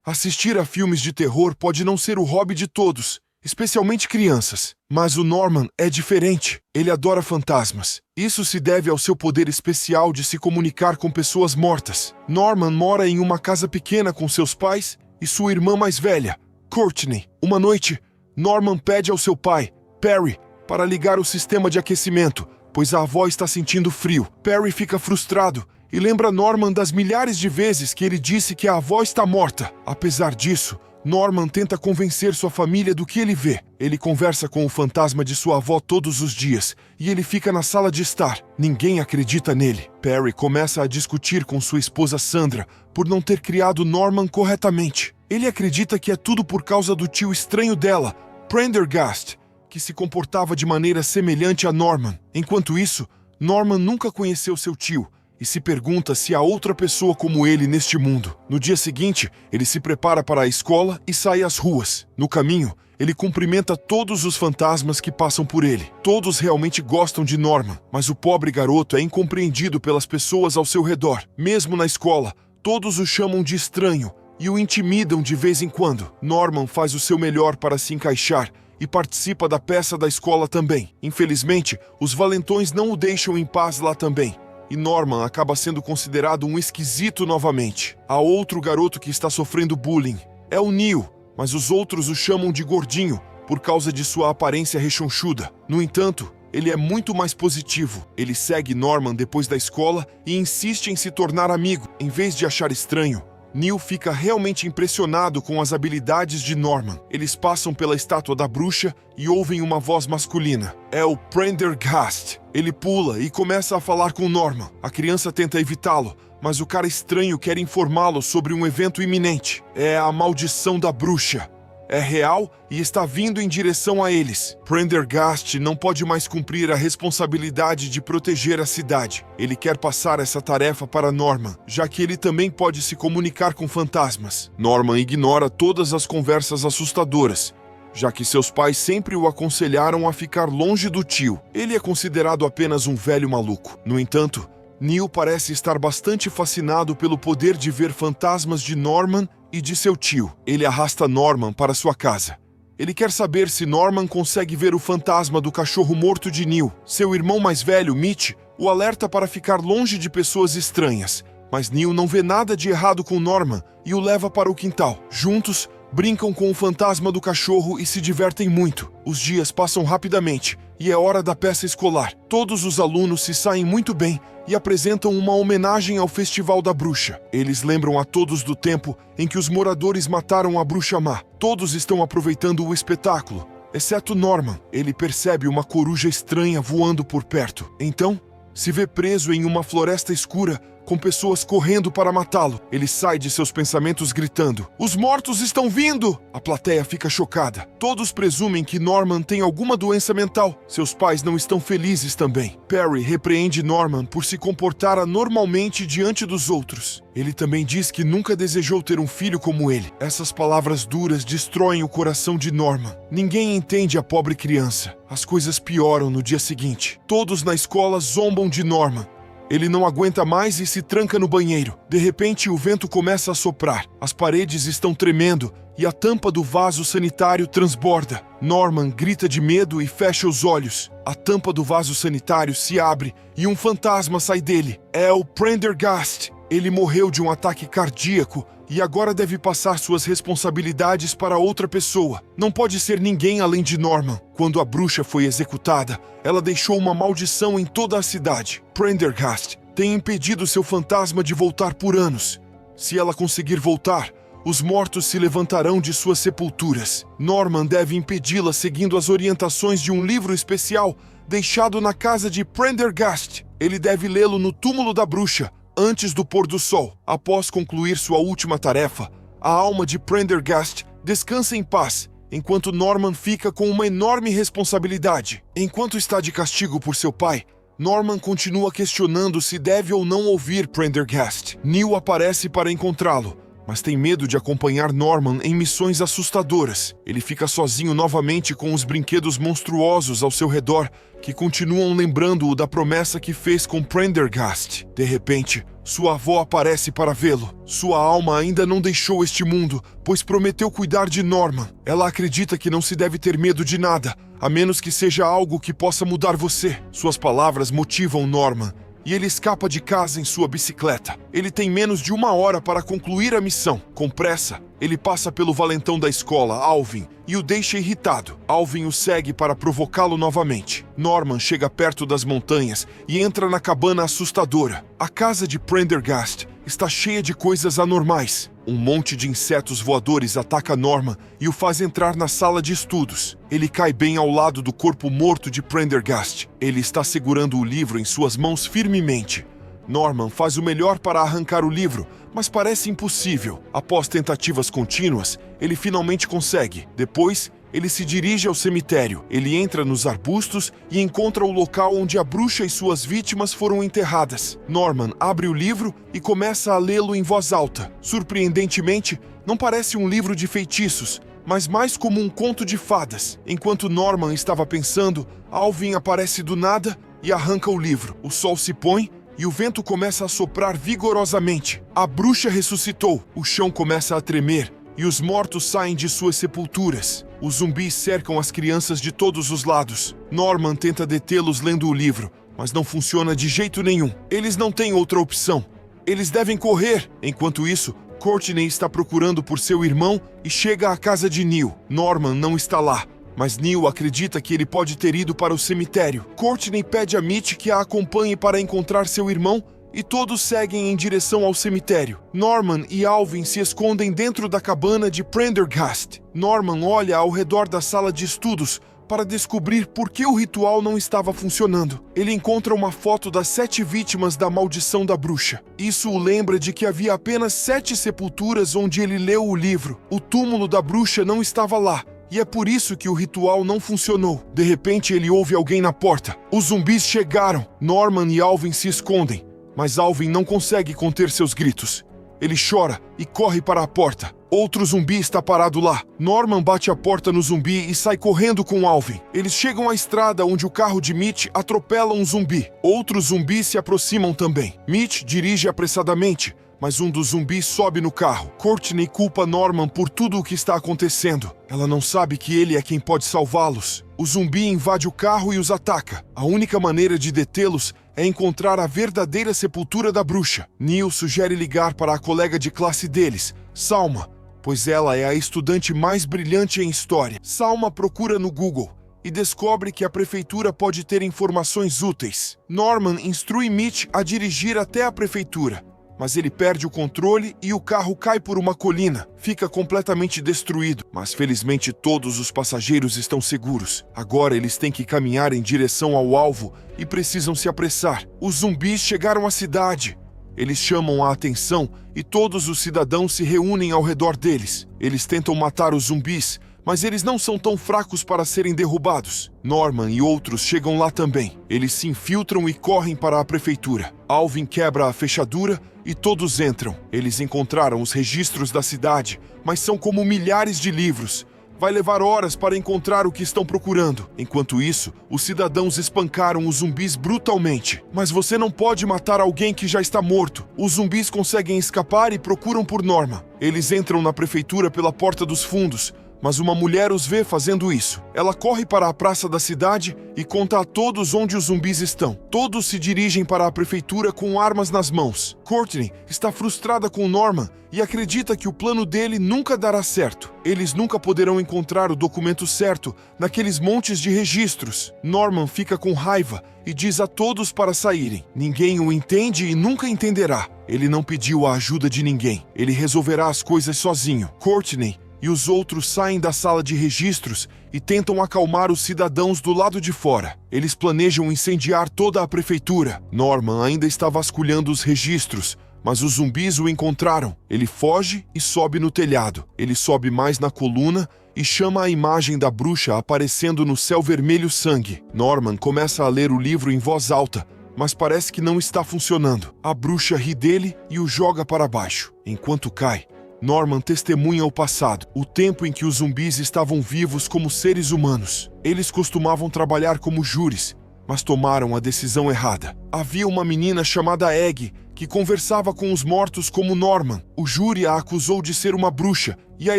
Assistir a filmes de terror pode não ser o hobby de todos, especialmente crianças. Mas o Norman é diferente. Ele adora fantasmas. Isso se deve ao seu poder especial de se comunicar com pessoas mortas. Norman mora em uma casa pequena com seus pais e sua irmã mais velha, Courtney. Uma noite, Norman pede ao seu pai, Perry, para ligar o sistema de aquecimento, pois a avó está sentindo frio. Perry fica frustrado e lembra Norman das milhares de vezes que ele disse que a avó está morta. Apesar disso, Norman tenta convencer sua família do que ele vê. Ele conversa com o fantasma de sua avó todos os dias e ele fica na sala de estar. Ninguém acredita nele. Perry começa a discutir com sua esposa Sandra por não ter criado Norman corretamente. Ele acredita que é tudo por causa do tio estranho dela, Prendergast, que se comportava de maneira semelhante a Norman. Enquanto isso, Norman nunca conheceu seu tio e se pergunta se há outra pessoa como ele neste mundo. No dia seguinte, ele se prepara para a escola e sai às ruas. No caminho, ele cumprimenta todos os fantasmas que passam por ele. Todos realmente gostam de Norman, mas o pobre garoto é incompreendido pelas pessoas ao seu redor. Mesmo na escola, todos o chamam de estranho e o intimidam de vez em quando. Norman faz o seu melhor para se encaixar e participa da peça da escola também. Infelizmente, os valentões não o deixam em paz lá também, e Norman acaba sendo considerado um esquisito novamente. Há outro garoto que está sofrendo bullying. É o Neil, mas os outros o chamam de gordinho por causa de sua aparência rechonchuda. No entanto, ele é muito mais positivo. Ele segue Norman depois da escola e insiste em se tornar amigo. Em vez de achar estranho, Neil fica realmente impressionado com as habilidades de Norman. Eles passam pela estátua da bruxa e ouvem uma voz masculina. É o Prendergast. Ele pula e começa a falar com Norman. A criança tenta evitá-lo, mas o cara estranho quer informá-lo sobre um evento iminente. É a maldição da bruxa. É real e está vindo em direção a eles. Prendergast não pode mais cumprir a responsabilidade de proteger a cidade. Ele quer passar essa tarefa para Norman, já que ele também pode se comunicar com fantasmas. Norman ignora todas as conversas assustadoras, já que seus pais sempre o aconselharam a ficar longe do tio. Ele é considerado apenas um velho maluco. No entanto, Neil parece estar bastante fascinado pelo poder de ver fantasmas de Norman e de seu tio. Ele arrasta Norman para sua casa. Ele quer saber se Norman consegue ver o fantasma do cachorro morto de Neil. Seu irmão mais velho, Mitch, o alerta para ficar longe de pessoas estranhas, mas Neil não vê nada de errado com Norman e o leva para o quintal. Juntos, brincam com o fantasma do cachorro e se divertem muito. Os dias passam rapidamente e é hora da peça escolar. Todos os alunos se saem muito bem e apresentam uma homenagem ao Festival da Bruxa. Eles lembram a todos do tempo em que os moradores mataram a bruxa má. Todos estão aproveitando o espetáculo, exceto Norman. Ele percebe uma coruja estranha voando por perto. Então, se vê preso em uma floresta escura com pessoas correndo para matá-lo. Ele sai de seus pensamentos gritando: "Os mortos estão vindo!" A plateia fica chocada. Todos presumem que Norman tem alguma doença mental. Seus pais não estão felizes também. Perry repreende Norman por se comportar anormalmente diante dos outros. Ele também diz que nunca desejou ter um filho como ele. Essas palavras duras destroem o coração de Norman. Ninguém entende a pobre criança. As coisas pioram no dia seguinte. Todos na escola zombam de Norman. Ele não aguenta mais e se tranca no banheiro. De repente, o vento começa a soprar. As paredes estão tremendo e a tampa do vaso sanitário transborda. Norman grita de medo e fecha os olhos. A tampa do vaso sanitário se abre e um fantasma sai dele. É o Prendergast. Ele morreu de um ataque cardíaco e agora deve passar suas responsabilidades para outra pessoa. Não pode ser ninguém além de Norman. Quando a bruxa foi executada, ela deixou uma maldição em toda a cidade. Prendergast tem impedido seu fantasma de voltar por anos. Se ela conseguir voltar, os mortos se levantarão de suas sepulturas. Norman deve impedi-la seguindo as orientações de um livro especial deixado na casa de Prendergast. Ele deve lê-lo no túmulo da bruxa, antes do pôr do sol. Após concluir sua última tarefa, a alma de Prendergast descansa em paz, enquanto Norman fica com uma enorme responsabilidade. Enquanto está de castigo por seu pai, Norman continua questionando se deve ou não ouvir Prendergast. Neil aparece para encontrá-lo, mas tem medo de acompanhar Norman em missões assustadoras. Ele fica sozinho novamente com os brinquedos monstruosos ao seu redor, que continuam lembrando-o da promessa que fez com Prendergast. De repente, sua avó aparece para vê-lo. Sua alma ainda não deixou este mundo, pois prometeu cuidar de Norman. Ela acredita que não se deve ter medo de nada, a menos que seja algo que possa mudar você. Suas palavras motivam Norman, e ele escapa de casa em sua bicicleta. Ele tem menos de 1 hora para concluir a missão. Com pressa, ele passa pelo valentão da escola, Alvin, e o deixa irritado. Alvin o segue para provocá-lo novamente. Norman chega perto das montanhas e entra na cabana assustadora. A casa de Prendergast está cheia de coisas anormais. Um monte de insetos voadores ataca Norman e o faz entrar na sala de estudos. Ele cai bem ao lado do corpo morto de Prendergast. Ele está segurando o livro em suas mãos firmemente. Norman faz o melhor para arrancar o livro, mas parece impossível. Após tentativas contínuas, ele finalmente consegue. Depois, ele se dirige ao cemitério. Ele entra nos arbustos e encontra o local onde a bruxa e suas vítimas foram enterradas. Norman abre o livro e começa a lê-lo em voz alta. Surpreendentemente, não parece um livro de feitiços, mas mais como um conto de fadas. Enquanto Norman estava pensando, Alvin aparece do nada e arranca o livro. O sol se põe e o vento começa a soprar vigorosamente. A bruxa ressuscitou. O chão começa a tremer e os mortos saem de suas sepulturas. Os zumbis cercam as crianças de todos os lados. Norman tenta detê-los lendo o livro, mas não funciona de jeito nenhum. Eles não têm outra opção. Eles devem correr. Enquanto isso, Courtney está procurando por seu irmão e chega à casa de Neil. Norman não está lá, mas Neil acredita que ele pode ter ido para o cemitério. Courtney pede a Mitch que a acompanhe para encontrar seu irmão e todos seguem em direção ao cemitério. Norman e Alvin se escondem dentro da cabana de Prendergast. Norman olha ao redor da sala de estudos para descobrir por que o ritual não estava funcionando. Ele encontra uma foto das 7 vítimas da maldição da bruxa. Isso o lembra de que havia apenas 7 sepulturas onde ele leu o livro. O túmulo da bruxa não estava lá, e é por isso que o ritual não funcionou. De repente, ele ouve alguém na porta. Os zumbis chegaram. Norman e Alvin se escondem, mas Alvin não consegue conter seus gritos. Ele chora e corre para a porta. Outro zumbi está parado lá. Norman bate a porta no zumbi e sai correndo com Alvin. Eles chegam à estrada onde o carro de Mitch atropela um zumbi. Outros zumbis se aproximam também. Mitch dirige apressadamente, mas um dos zumbis sobe no carro. Courtney culpa Norman por tudo o que está acontecendo. Ela não sabe que ele é quem pode salvá-los. O zumbi invade o carro e os ataca. A única maneira de detê-los é encontrar a verdadeira sepultura da bruxa. Neil sugere ligar para a colega de classe deles, Salma, pois ela é a estudante mais brilhante em história. Salma procura no Google e descobre que a prefeitura pode ter informações úteis. Norman instrui Mitch a dirigir até a prefeitura, mas ele perde o controle e o carro cai por uma colina. Fica completamente destruído, mas felizmente todos os passageiros estão seguros. Agora eles têm que caminhar em direção ao alvo e precisam se apressar. Os zumbis chegaram à cidade. Eles chamam a atenção e todos os cidadãos se reúnem ao redor deles. Eles tentam matar os zumbis, mas eles não são tão fracos para serem derrubados. Norman e outros chegam lá também. Eles se infiltram e correm para a prefeitura. Alvin quebra a fechadura e todos entram. Eles encontraram os registros da cidade, mas são como milhares de livros. Vai levar horas para encontrar o que estão procurando. Enquanto isso, os cidadãos espancaram os zumbis brutalmente. Mas você não pode matar alguém que já está morto. Os zumbis conseguem escapar e procuram por Norman. Eles entram na prefeitura pela porta dos fundos, mas uma mulher os vê fazendo isso. Ela corre para a praça da cidade e conta a todos onde os zumbis estão. Todos se dirigem para a prefeitura com armas nas mãos. Courtney está frustrada com Norman e acredita que o plano dele nunca dará certo. Eles nunca poderão encontrar o documento certo naqueles montes de registros. Norman fica com raiva e diz a todos para saírem. Ninguém o entende e nunca entenderá. Ele não pediu a ajuda de ninguém. Ele resolverá as coisas sozinho. Courtney e os outros saem da sala de registros e tentam acalmar os cidadãos do lado de fora. Eles planejam incendiar toda a prefeitura. Norman ainda está vasculhando os registros, mas os zumbis o encontraram. Ele foge e sobe no telhado. Ele sobe mais na coluna e chama a imagem da bruxa aparecendo no céu vermelho sangue. Norman começa a ler o livro em voz alta, mas parece que não está funcionando. A bruxa ri dele e o joga para baixo. Enquanto cai, Norman testemunha o passado, o tempo em que os zumbis estavam vivos como seres humanos. Eles costumavam trabalhar como júris, mas tomaram a decisão errada. Havia uma menina chamada Egg que conversava com os mortos como Norman. O júri a acusou de ser uma bruxa e a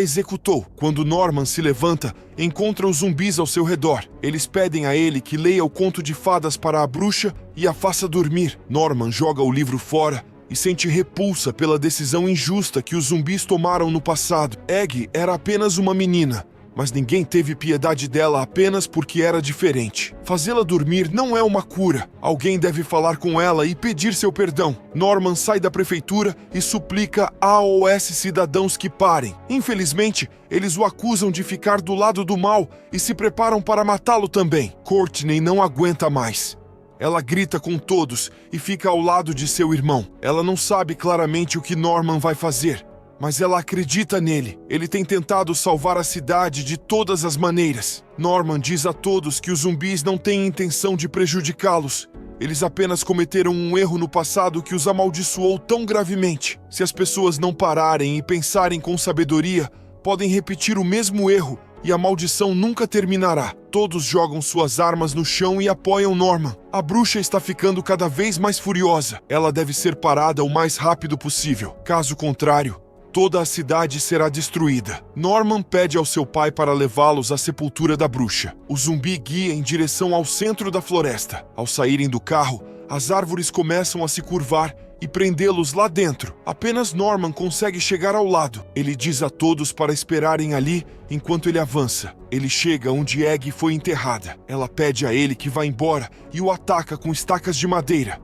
executou. Quando Norman se levanta, encontra os zumbis ao seu redor. Eles pedem a ele que leia o conto de fadas para a bruxa e a faça dormir. Norman joga o livro fora e sente repulsa pela decisão injusta que os zumbis tomaram no passado. Egg era apenas uma menina, mas ninguém teve piedade dela apenas porque era diferente. Fazê-la dormir não é uma cura. Alguém deve falar com ela e pedir seu perdão. Norman sai da prefeitura e suplica aos cidadãos que parem. Infelizmente, eles o acusam de ficar do lado do mal e se preparam para matá-lo também. Courtney não aguenta mais. Ela grita com todos e fica ao lado de seu irmão. Ela não sabe claramente o que Norman vai fazer, mas ela acredita nele. Ele tem tentado salvar a cidade de todas as maneiras. Norman diz a todos que os zumbis não têm intenção de prejudicá-los. Eles apenas cometeram um erro no passado que os amaldiçoou tão gravemente. Se as pessoas não pararem e pensarem com sabedoria, podem repetir o mesmo erro e a maldição nunca terminará. Todos jogam suas armas no chão e apoiam Norman. A bruxa está ficando cada vez mais furiosa. Ela deve ser parada o mais rápido possível. Caso contrário, toda a cidade será destruída. Norman pede ao seu pai para levá-los à sepultura da bruxa. O zumbi guia em direção ao centro da floresta. Ao saírem do carro, as árvores começam a se curvar e prendê-los lá dentro. Apenas Norman consegue chegar ao lado. Ele diz a todos para esperarem ali enquanto ele avança. Ele chega onde Egg foi enterrada. Ela pede a ele que vá embora e o ataca com estacas de madeira.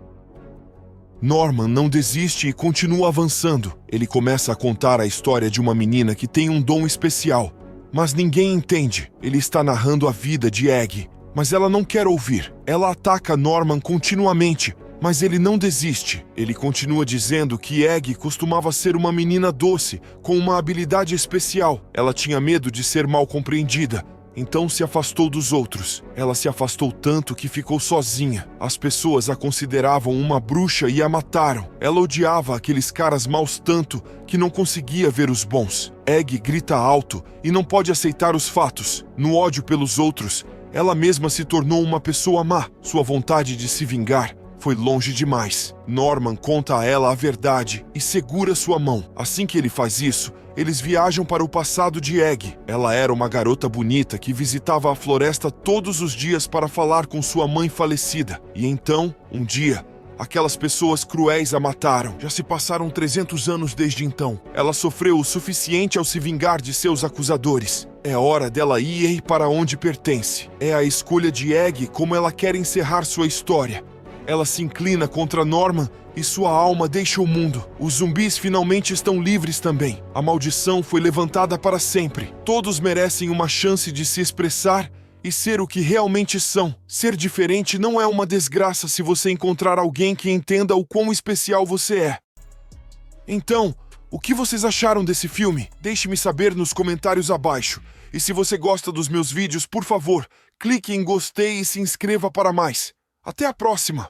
Norman não desiste e continua avançando. Ele começa a contar a história de uma menina que tem um dom especial, mas ninguém entende. Ele está narrando a vida de Egg, mas ela não quer ouvir. Ela ataca Norman continuamente, mas ele não desiste. Ele continua dizendo que Egg costumava ser uma menina doce, com uma habilidade especial. Ela tinha medo de ser mal compreendida, então se afastou dos outros. Ela se afastou tanto que ficou sozinha. As pessoas a consideravam uma bruxa e a mataram. Ela odiava aqueles caras maus tanto que não conseguia ver os bons. Egg grita alto e não pode aceitar os fatos. No ódio pelos outros, ela mesma se tornou uma pessoa má. Sua vontade de se vingar foi longe demais. Norman conta a ela a verdade e segura sua mão. Assim que ele faz isso, eles viajam para o passado de Egg. Ela era uma garota bonita que visitava a floresta todos os dias para falar com sua mãe falecida. E então, um dia, aquelas pessoas cruéis a mataram. Já se passaram 300 anos desde então. Ela sofreu o suficiente ao se vingar de seus acusadores. É hora dela ir para onde pertence. É a escolha de Egg como ela quer encerrar sua história. Ela se inclina contra Norman e sua alma deixa o mundo. Os zumbis finalmente estão livres também. A maldição foi levantada para sempre. Todos merecem uma chance de se expressar e ser o que realmente são. Ser diferente não é uma desgraça se você encontrar alguém que entenda o quão especial você é. Então, o que vocês acharam desse filme? Deixe-me saber nos comentários abaixo. E se você gosta dos meus vídeos, por favor, clique em gostei e se inscreva para mais. Até a próxima!